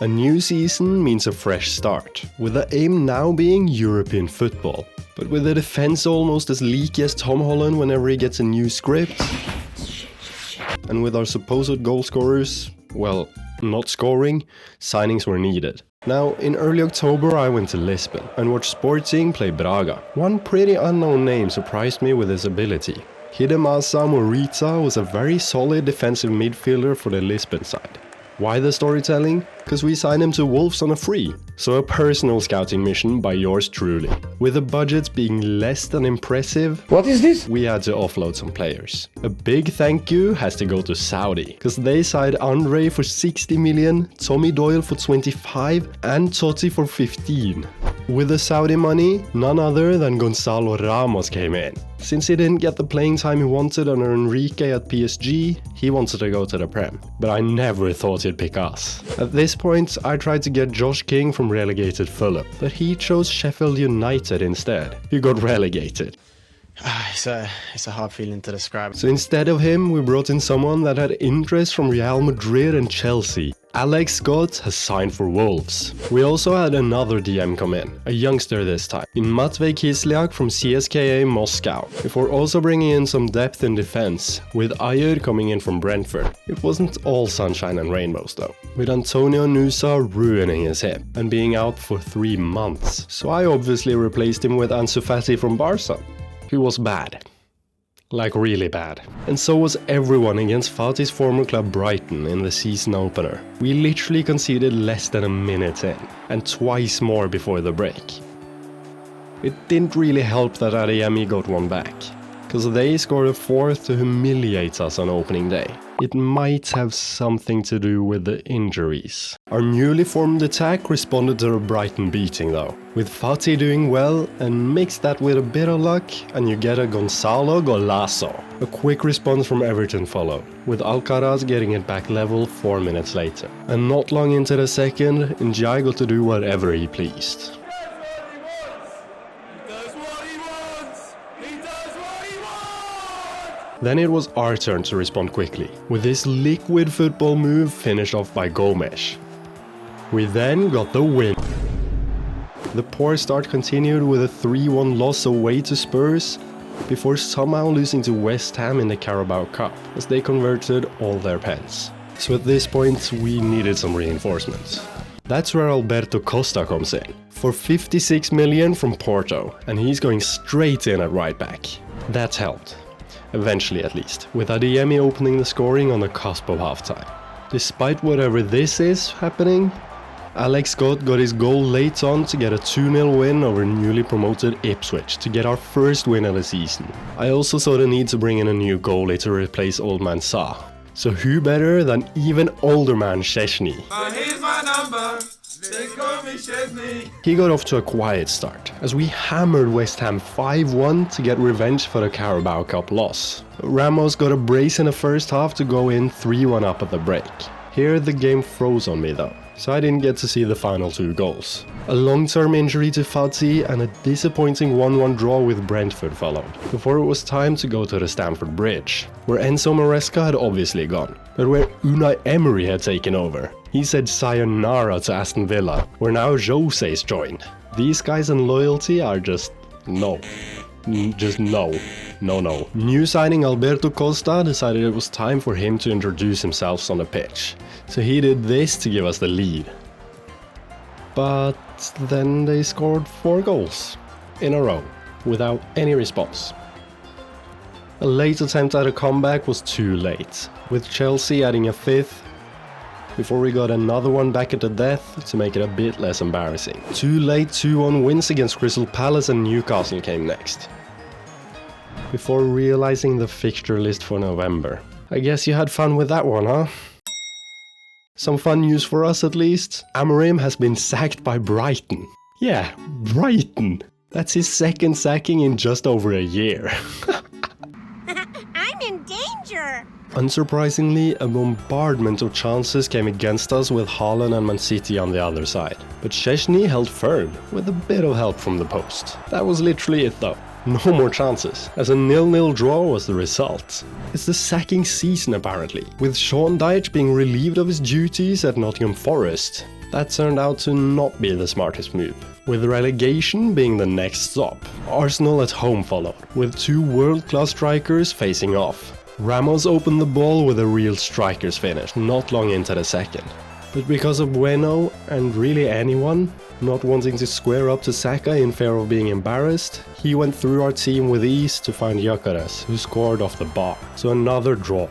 A new season means a fresh start, with the aim now being European football. But with the defense almost as leaky as Tom Holland whenever he gets a new script, and with our supposed goal scorers, well, not scoring, signings were needed. Now, in early October I went to Lisbon and watched Sporting play Braga. One pretty unknown name surprised me with his ability. Hidemasa Morita was a very solid defensive midfielder for the Lisbon side. Why the storytelling? Because we signed him to Wolves on a free. So a personal scouting mission by yours truly. With the budget being less than impressive, what is this? We had to offload some players. A big thank you has to go to Saudi, because they signed Andre for 60 million, Tommy Doyle for 25 and Totti for 15. With the Saudi money, none other than Gonzalo Ramos came in. Since he didn't get the playing time he wanted under Enrique at PSG, he wanted to go to the Prem. But I never thought he'd pick us. At this point, I tried to get Josh King from relegated Fulham, but he chose Sheffield United instead, who got relegated. It's a hard feeling to describe. So instead of him, we brought in someone that had interest from Real Madrid and Chelsea. Alex Scott has signed for Wolves. We also had another DM come in, a youngster this time, in Matvey Kisliak from CSKA Moscow, before also bringing in some depth in defense, with Ayer coming in from Brentford. It wasn't all sunshine and rainbows though, with Antonio Nusa ruining his hip and being out for 3 months. So I obviously replaced him with Ansu Fati from Barca, who was bad. Like really bad. And so was everyone against Fati's former club Brighton in the season opener. We literally conceded less than a minute in, and twice more before the break. It didn't really help that Adeyemi got one back, because they scored a fourth to humiliate us on opening day. It might have something to do with the injuries. Our newly formed attack responded to a Brighton beating though, with Fati doing well, and mix that with a bit of luck and you get a Gonzalo Golazo. A quick response from Everton followed, with Alcaraz getting it back level 4 minutes later. And not long into the second, Njai got to do whatever he pleased. Then it was our turn to respond quickly, with this liquid football move finished off by Gomes. We then got the win. The poor start continued with a 3-1 loss away to Spurs, before somehow losing to West Ham in the Carabao Cup, as they converted all their pens. So at this point we needed some reinforcements. That's where Alberto Costa comes in, for 56 million from Porto, and he's going straight in at right back. That helped. Eventually at least, with Adeyemi opening the scoring on the cusp of halftime. Despite whatever this is happening, Alex Scott got his goal late on to get a 2-0 win over newly promoted Ipswich to get our first win of the season. I also saw the need to bring in a new goalie to replace old man Sa. So who better than even older man Szczesny? Here's my number. They call me Szczesny. He got off to a quiet start, as we hammered West Ham 5-1 to get revenge for the Carabao Cup loss. Ramos got a brace in the first half to go in 3-1 up at the break. Here the game froze on me though, so I didn't get to see the final 2 goals. A long-term injury to Fati and a disappointing 1-1 draw with Brentford followed, before it was time to go to the Stamford Bridge, where Enzo Maresca had obviously gone, but where Unai Emery had taken over. He said sayonara to Aston Villa, where now Jose's joined. These guys and loyalty are just no. Just no. No. New signing Alberto Costa decided it was time for him to introduce himself on the pitch, so he did this to give us the lead. But then they scored 4 goals in a row, without any response. A late attempt at a comeback was too late, with Chelsea adding a 5th, before we got another one back at the death to make it a bit less embarrassing. 2 late 2-1 wins against Crystal Palace and Newcastle came next, before realizing the fixture list for November. I guess you had fun with that one, huh? Some fun news for us at least. Amorim has been sacked by Brighton. Yeah, Brighton! That's his 2nd sacking in just over a year. I'm in danger! Unsurprisingly, a bombardment of chances came against us with Haaland and Man City on the other side. But Szczesny held firm, with a bit of help from the post. That was literally it though. No more chances, as a 0-0 draw was the result. It's the sacking season apparently, with Sean Dyche being relieved of his duties at Nottingham Forest. That turned out to not be the smartest move, with relegation being the next stop. Arsenal at home followed, with two world-class strikers facing off. Ramos opened the ball with a real striker's finish not long into the second. But because of Bueno, and really anyone, not wanting to square up to Saka in fear of being embarrassed, he went through our team with ease to find Gyökeres, who scored off the bar. So another draw.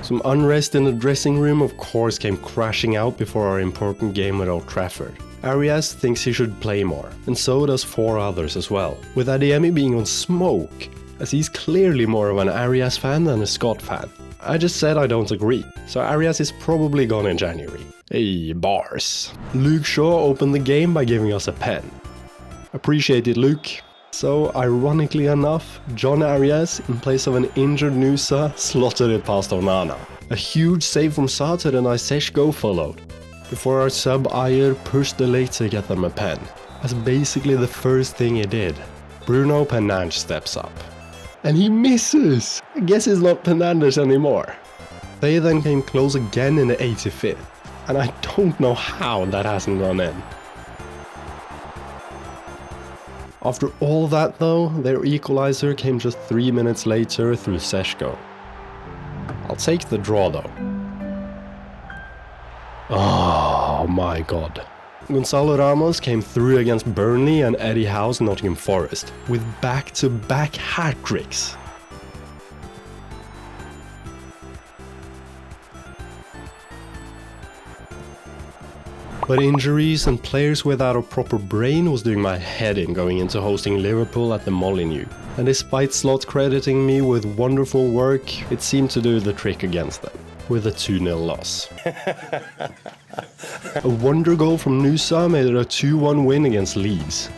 Some unrest in the dressing room of course came crashing out before our important game at Old Trafford. Arias thinks he should play more, and so does 4 others as well, with Adeyemi being on smoke, as he's clearly more of an Arias fan than a Scott fan. I just said I don't agree, so Arias is probably gone in January. Hey, bars. Luke Shaw opened the game by giving us a pen. Appreciate it, Luke. So, ironically enough, John Arias, in place of an injured Nusa, slotted it past Onana. A huge save from Sata and Iseshko followed, before our sub Ayer pushed the late to get them a pen. That's basically the first thing he did. Bruno Penange steps up. And he misses! I guess it's not Penange anymore. They then came close again in the 85th, and I don't know how that hasn't gone in. After all that though, their equalizer came just 3 minutes later through Seshko. I'll take the draw though. Oh my god. Gonzalo Ramos came through against Burnley and Eddie Howe's Nottingham Forest, with back-to-back hat-tricks. But injuries and players without a proper brain was doing my head in going into hosting Liverpool at the Molineux. And despite Slot crediting me with wonderful work, it seemed to do the trick against them, with a 2-0 loss. A wonder goal from Nusa made it a 2-1 win against Leeds,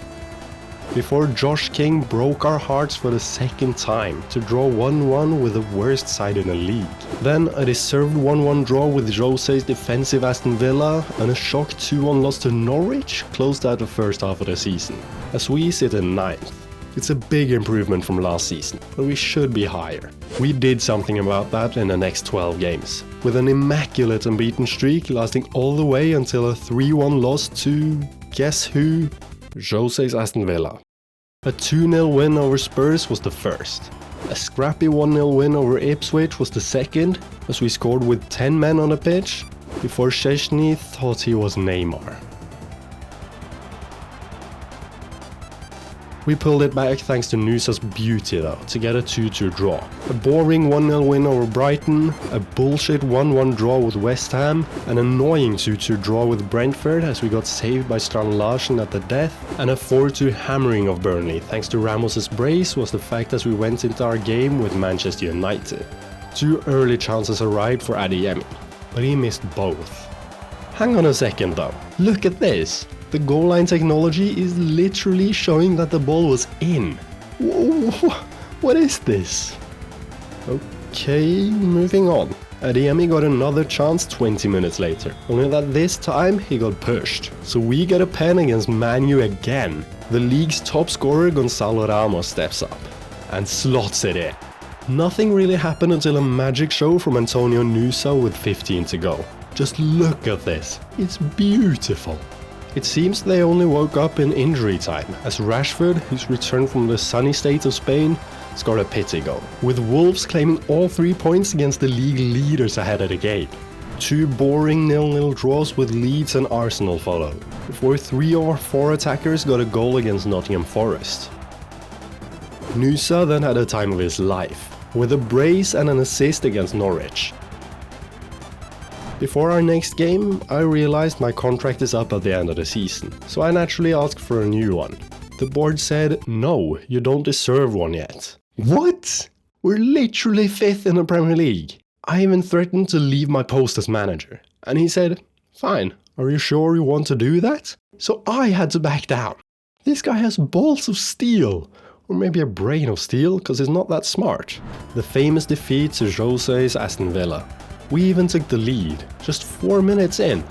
before Josh King broke our hearts for the second time to draw 1-1 with the worst side in the league. Then a deserved 1-1 draw with Jose's defensive Aston Villa and a shock 2-1 loss to Norwich closed out the first half of the season, as we sit in 9th. It's a big improvement from last season, but we should be higher. We did something about that in the next 12 games, with an immaculate unbeaten streak lasting all the way until a 3-1 loss to, guess who? Jose's Aston Villa. A 2-0 win over Spurs was the first. A scrappy 1-0 win over Ipswich was the second, as we scored with 10 men on the pitch, before Szczesny thought he was Neymar. We pulled it back thanks to Nusa's beauty though, to get a 2-2 draw. A boring 1-0 win over Brighton, a bullshit 1-1 draw with West Ham, an annoying 2-2 draw with Brentford as we got saved by Strand Larsen at the death, and a 4-2 hammering of Burnley thanks to Ramos's brace was the fact as we went into our game with Manchester United. 2 early chances arrived for Adeyemi, but he missed both. Hang on a second though, look at this! The goal line technology is literally showing that the ball was in. Whoa, what is this? Okay, moving on. Adeyemi got another chance 20 minutes later, only that this time he got pushed. So we get a pen against Man U again. The league's top scorer Gonzalo Ramos steps up and slots it in. Nothing really happened until a magic show from Antonio Nusa with 15 to go. Just look at this, it's beautiful. It seems they only woke up in injury time, as Rashford, who's returned from the sunny state of Spain, scored a pity goal, with Wolves claiming all 3 points against the league leaders ahead of the game. 2 boring 0-0 draws with Leeds and Arsenal followed, before 3 of our 4 attackers got a goal against Nottingham Forest. Nusa then had a time of his life, with a brace and an assist against Norwich. Before our next game, I realized my contract is up at the end of the season, so I naturally asked for a new one. The board said, no, you don't deserve one yet. What? We're literally 5th in the Premier League. I even threatened to leave my post as manager, and he said, fine, are you sure you want to do that? So I had to back down. This guy has balls of steel, or maybe a brain of steel, because he's not that smart. The famous defeat to Jose's Aston Villa. We even took the lead, just 4 minutes in.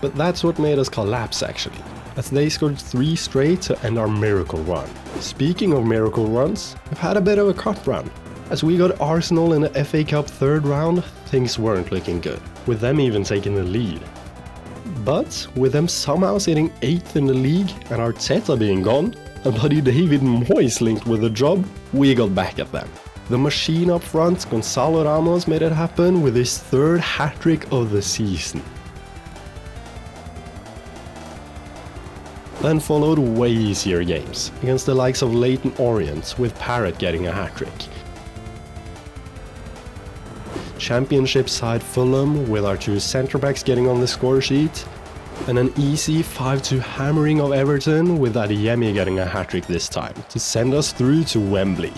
But that's what made us collapse actually, as they scored 3 straight to end our miracle run. Speaking of miracle runs, we've had a bit of a cup run. As we got Arsenal in the FA Cup 3rd round, things weren't looking good, with them even taking the lead. But with them somehow sitting 8th in the league and Arteta being gone, and bloody David Moyes linked with the job, we got back at them. The machine up front, Gonzalo Ramos, made it happen with his 3rd hat-trick of the season. Then followed way easier games, against the likes of Leyton Orient, with Parrott getting a hat-trick. Championship side Fulham, with our 2 centre-backs getting on the score sheet, and an easy 5-2 hammering of Everton, with Adeyemi getting a hat-trick this time, to send us through to Wembley,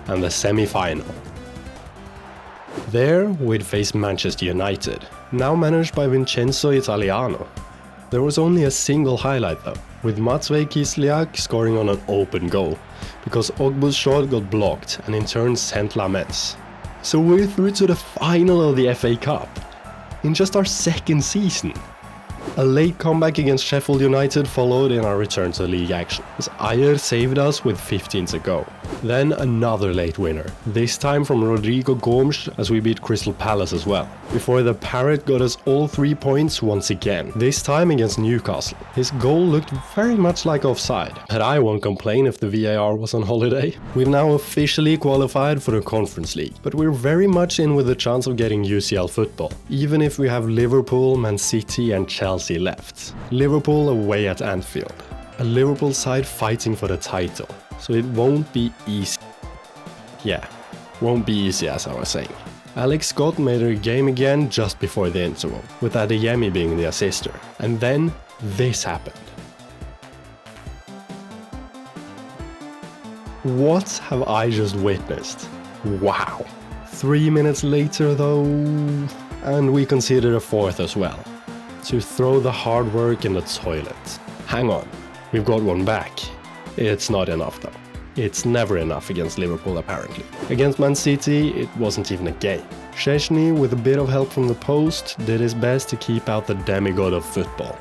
and the semi-final. There, we'd face Manchester United, now managed by Vincenzo Italiano. There was only a single highlight though, with Matvej Kislyak scoring on an open goal, because Ogbu's shot got blocked and in turn sent Lamens. So we're through to the final of the FA Cup, in just our 2nd season. A late comeback against Sheffield United followed in our return to league action, as Ayer saved us with 15 to go. Then another late winner, this time from Rodrigo Gomes as we beat Crystal Palace as well, before the Parrot got us all 3 points once again, this time against Newcastle. His goal looked very much like offside, but I won't complain if the VAR was on holiday. We've now officially qualified for the Conference League, but we're very much in with the chance of getting UCL football, even if we have Liverpool, Man City and Chelsea left. Liverpool away at Anfield, a Liverpool side fighting for the title, so it won't be easy. Yeah, won't be easy as I was saying. Alex Scott made her game again just before the interval, with Adeyemi being the assister, and then this happened. What have I just witnessed? Wow. 3 minutes later though, and we conceded a 4th as well. To throw the hard work in the toilet. Hang on, we've got one back. It's not enough though. It's never enough against Liverpool apparently. Against Man City, it wasn't even a game. Szczesny, with a bit of help from the post, did his best to keep out the demigod of football.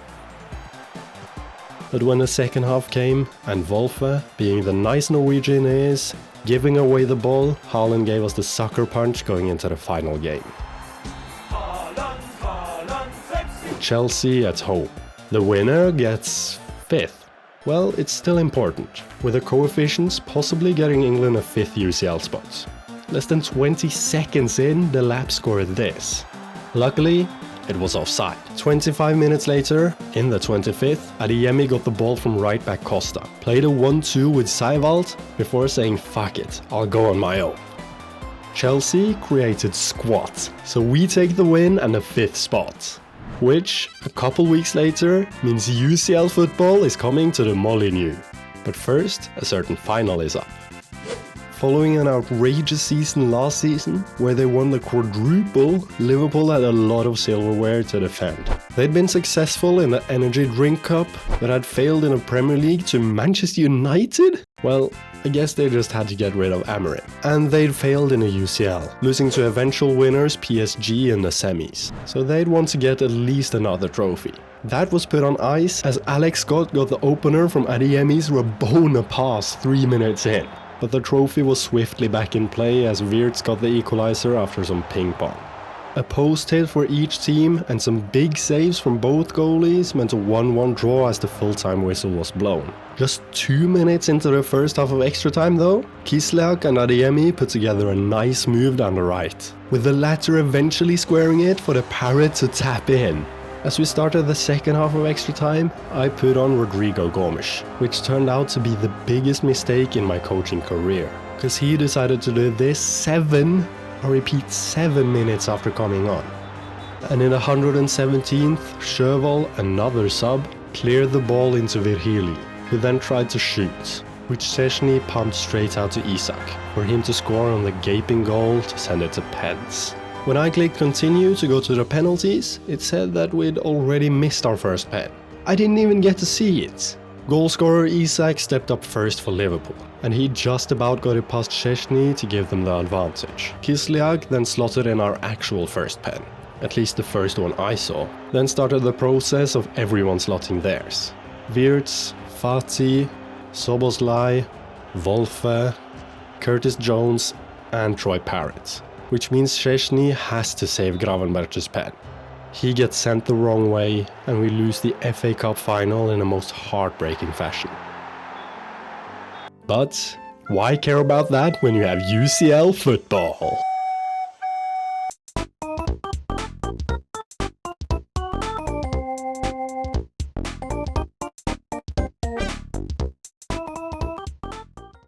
But when the second half came, and Wolfe, being the nice Norwegian he is, giving away the ball, Haaland gave us the sucker punch going into the final game. Chelsea at home. The winner gets 5th. Well, it's still important, with the coefficients possibly getting England a 5th UCL spot. Less than 20 seconds in, the lap scored this. Luckily, it was offside. 25 minutes later, in the 25th, Adeyemi got the ball from right back Costa, played a 1-2 with Seiwald before saying fuck it, I'll go on my own. Chelsea created squat, so we take the win and the 5th spot. Which, a couple weeks later, means UCL football is coming to the Molineux. But first, a certain final is up. Following an outrageous season last season, where they won the quadruple, Liverpool had a lot of silverware to defend. They'd been successful in the Energy Drink Cup, but had failed in the Premier League to Manchester United? Well, I guess they just had to get rid of Amorim. And they'd failed in the UCL, losing to eventual winners PSG in the semis. So they'd want to get at least another trophy. That was put on ice as Alex Scott got the opener from Adeyemi's Rabona pass 3 minutes in. But the trophy was swiftly back in play as Wirtz got the equalizer after some ping pong. A post hit for each team and some big saves from both goalies meant a 1-1 draw as the full-time whistle was blown. Just 2 minutes into the first half of extra time though, Kislyak and Adeyemi put together a nice move down the right, with the latter eventually squaring it for the Parrot to tap in. As we started the second half of extra time, I put on Rodrigo Gomes, which turned out to be the biggest mistake in my coaching career, because he decided to do this 7 minutes after coming on. And in the 117th, Sjöwall, another sub, cleared the ball into Virgili, who then tried to shoot, which Szczesny pumped straight out to Isak, for him to score on the gaping goal to send it to pens. When I clicked continue to go to the penalties, it said that we'd already missed our first pen. I didn't even get to see it. Goalscorer Isak stepped up first for Liverpool, and he just about got it past Szczesny to give them the advantage. Kislyak then slotted in our actual first pen, at least the first one I saw, then started the process of everyone slotting theirs. Wirtz, Fati, Soboslai, Wolfe, Curtis Jones and Troy Parrott, which means Szczesny has to save Gravenberch's pen. He gets sent the wrong way, and we lose the FA Cup final in a most heartbreaking fashion. But why care about that when you have UCL football?